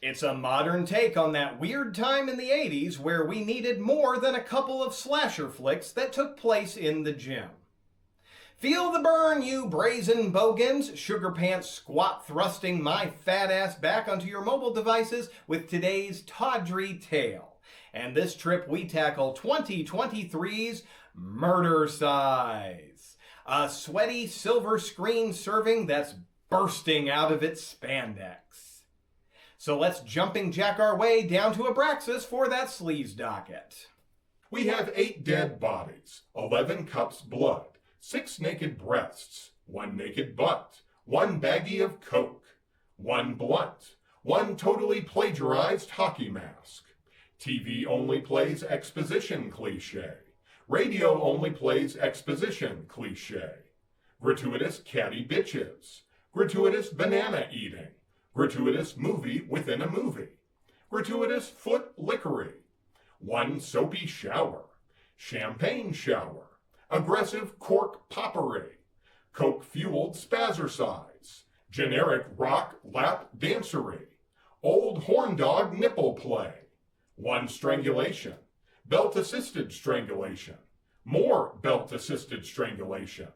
It's a modern take on that weird time in the 80s where we needed more than a couple of slasher flicks that took place in the gym. Feel the burn, you brazen bogans. Sugarpants squat thrusting my fat ass back onto your mobile devices with today's tawdry tale. And this trip we tackle 2023's Murdercise. A sweaty silver screen serving that's bursting out of its spandex. So let's jumping jack our way down to Abraxas for that sleaze docket. We have 8 dead bodies, 11 cups blood, 6 naked breasts, 1 naked butt, 1 baggie of coke, 1 blunt, 1 totally plagiarized hockey mask. TV only plays exposition cliche. Radio only plays exposition cliche. Gratuitous catty bitches. Gratuitous banana eating. Gratuitous movie within a movie. Gratuitous foot lickery. 1 soapy shower. Champagne shower. Aggressive cork poppery. Coke-fueled spazzercise. Generic rock lap dancery. Old horn dog nipple play. 1 strangulation. Belt-assisted strangulation. More belt-assisted strangulation.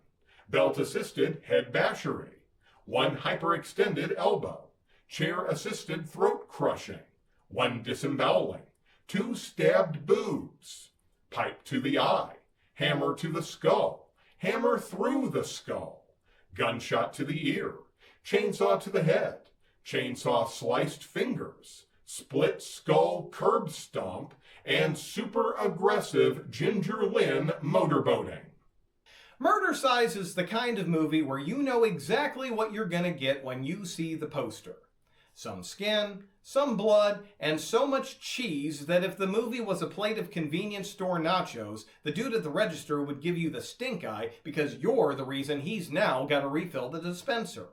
Belt-assisted head bashery. 1 hyperextended elbow. Chair-assisted throat crushing. 1 disemboweling. 2 stabbed boobs. Pipe to the eye. Hammer to the skull. Hammer through the skull. Gunshot to the ear. Chainsaw to the head. Chainsaw sliced fingers. Split skull curb stomp. And super aggressive Ginger Lynn motorboating. Murdercise is the kind of movie where you know exactly what you're gonna get when you see the poster. Some skin, some blood, and so much cheese that if the movie was a plate of convenience store nachos, the dude at the register would give you the stink eye because you're the reason he's now got to refill the dispenser.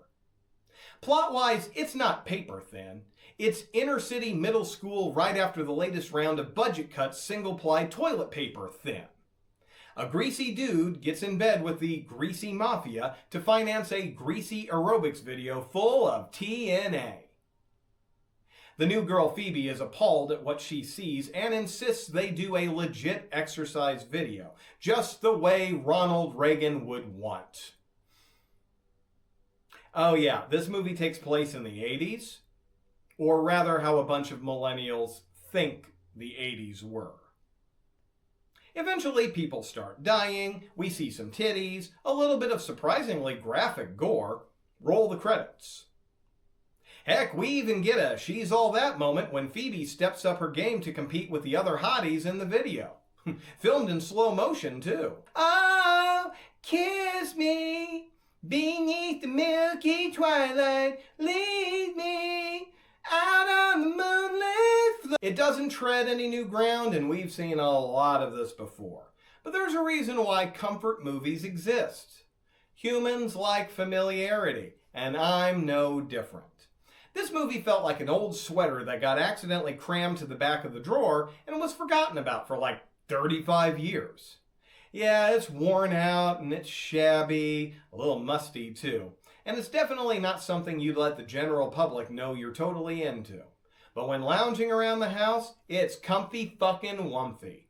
Plot-wise, it's not paper thin. It's inner city middle school right after the latest round of budget cuts single-ply toilet paper thin. A greasy dude gets in bed with the greasy mafia to finance a greasy aerobics video full of TNA. The new girl Phoebe is appalled at what she sees and insists they do a legit exercise video, just the way Ronald Reagan would want. Oh yeah, this movie takes place in the 80s, or rather how a bunch of millennials think the 80s were. Eventually people start dying, we see some titties, a little bit of surprisingly graphic gore, roll the credits. Heck, we even get a she's all that moment when Phoebe steps up her game to compete with the other hotties in the video. Filmed in slow motion too. Oh, kiss me beneath the milky twilight, lead me out on the moonlit floor. It doesn't tread any new ground, and we've seen a lot of this before. But there's a reason why comfort movies exist. Humans like familiarity, and I'm no different. This movie felt like an old sweater that got accidentally crammed to the back of the drawer and was forgotten about for like 35 years. Yeah, it's worn out and it's shabby, a little musty too. And it's definitely not something you'd let the general public know you're totally into. But when lounging around the house, it's comfy fucking wumphy.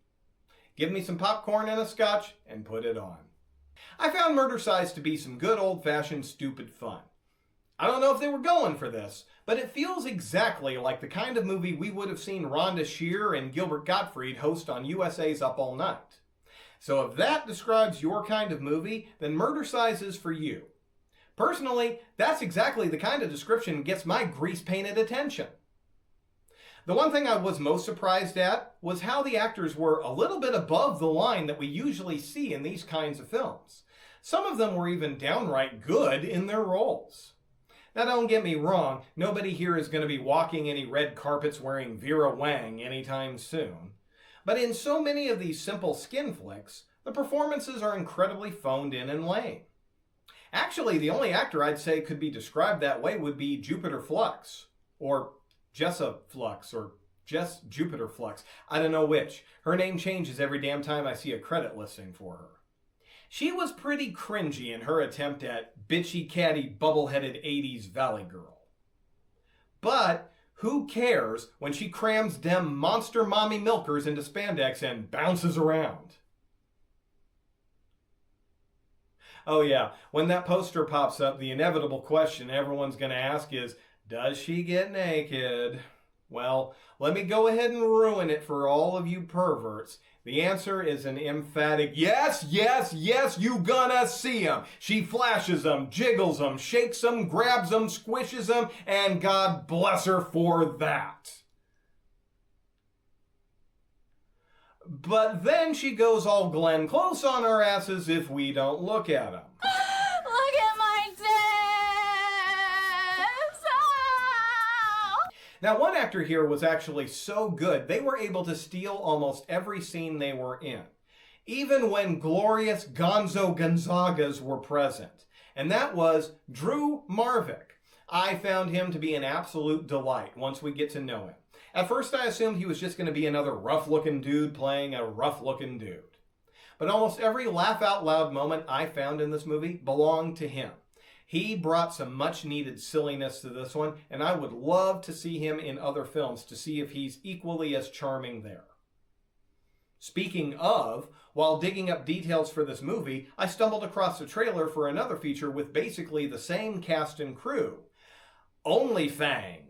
Give me some popcorn and a scotch and put it on. I found Murdercise to be some good old-fashioned stupid fun. I don't know if they were going for this, but it feels exactly like the kind of movie we would have seen Rhonda Shear and Gilbert Gottfried host on USA's Up All Night. So if that describes your kind of movie, then Murdercise is for you. Personally, that's exactly the kind of description gets my grease-painted attention. The one thing I was most surprised at was how the actors were a little bit above the line that we usually see in these kinds of films. Some of them were even downright good in their roles. Now don't get me wrong, nobody here is going to be walking any red carpets wearing Vera Wang anytime soon. But in so many of these simple skin flicks, the performances are incredibly phoned in and lame. Actually, the only actor I'd say could be described that way would be Jupiter Flux, or Jessa Flux, or Jess Jupiter Flux. I don't know which. Her name changes every damn time I see a credit listing for her. She was pretty cringy in her attempt at bitchy catty bubble-headed 80s Valley Girl. But Who cares when she crams dem monster mommy milkers into spandex and bounces around? Oh yeah, when that poster pops up, the inevitable question everyone's going to ask is, does she get naked? Well, let me go ahead and ruin it for all of you perverts. The answer is an emphatic yes, yes, yes, you gonna see them. She flashes them, jiggles them, shakes them, grabs them, squishes them, and God bless her for that. But then she goes all Glenn Close on our asses if we don't look at them. Look at my tits! Now, one actor here was actually so good, they were able to steal almost every scene they were in, even when glorious Gonzo Gonzagas were present. And that was Drew Marvick. I found him to be an absolute delight once we get to know him. At first, I assumed he was just going to be another rough-looking dude playing a rough-looking dude. But almost every laugh-out-loud moment I found in this movie belonged to him. He brought some much-needed silliness to this one, and I would love to see him in other films to see if he's equally as charming there. Speaking of, while digging up details for this movie, I stumbled across a trailer for another feature with basically the same cast and crew. OnlyFangs.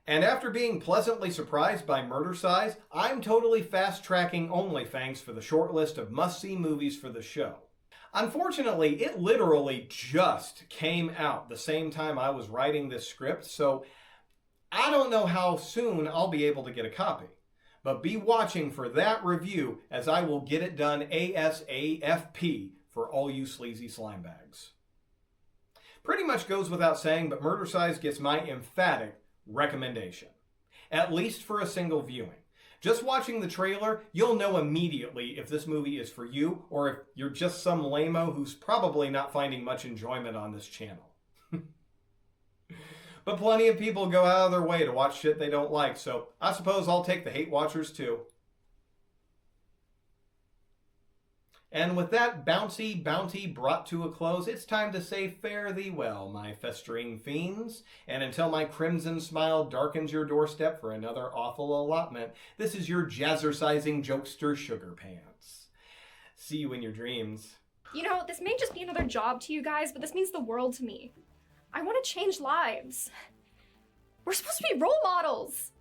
And after being pleasantly surprised by Murdercise, I'm totally fast-tracking OnlyFangs for the short list of must-see movies for the show. Unfortunately, it literally just came out the same time I was writing this script, so I don't know how soon I'll be able to get a copy. But be watching for that review, as I will get it done ASAFP for all you sleazy slime bags. Pretty much goes without saying, but Murdercise gets my emphatic recommendation, at least for a single viewing. Just watching the trailer, you'll know immediately if this movie is for you or if you're just some lame-o who's probably not finding much enjoyment on this channel. But plenty of people go out of their way to watch shit they don't like, so I suppose I'll take the hate watchers too. And with that bouncy bounty brought to a close, it's time to say fare thee well, my festering fiends. And until my crimson smile darkens your doorstep for another awful allotment, this is your jazzercising jokester Sugarpants. See you in your dreams. You know, this may just be another job to you guys, but this means the world to me. I want to change lives. We're supposed to be role models.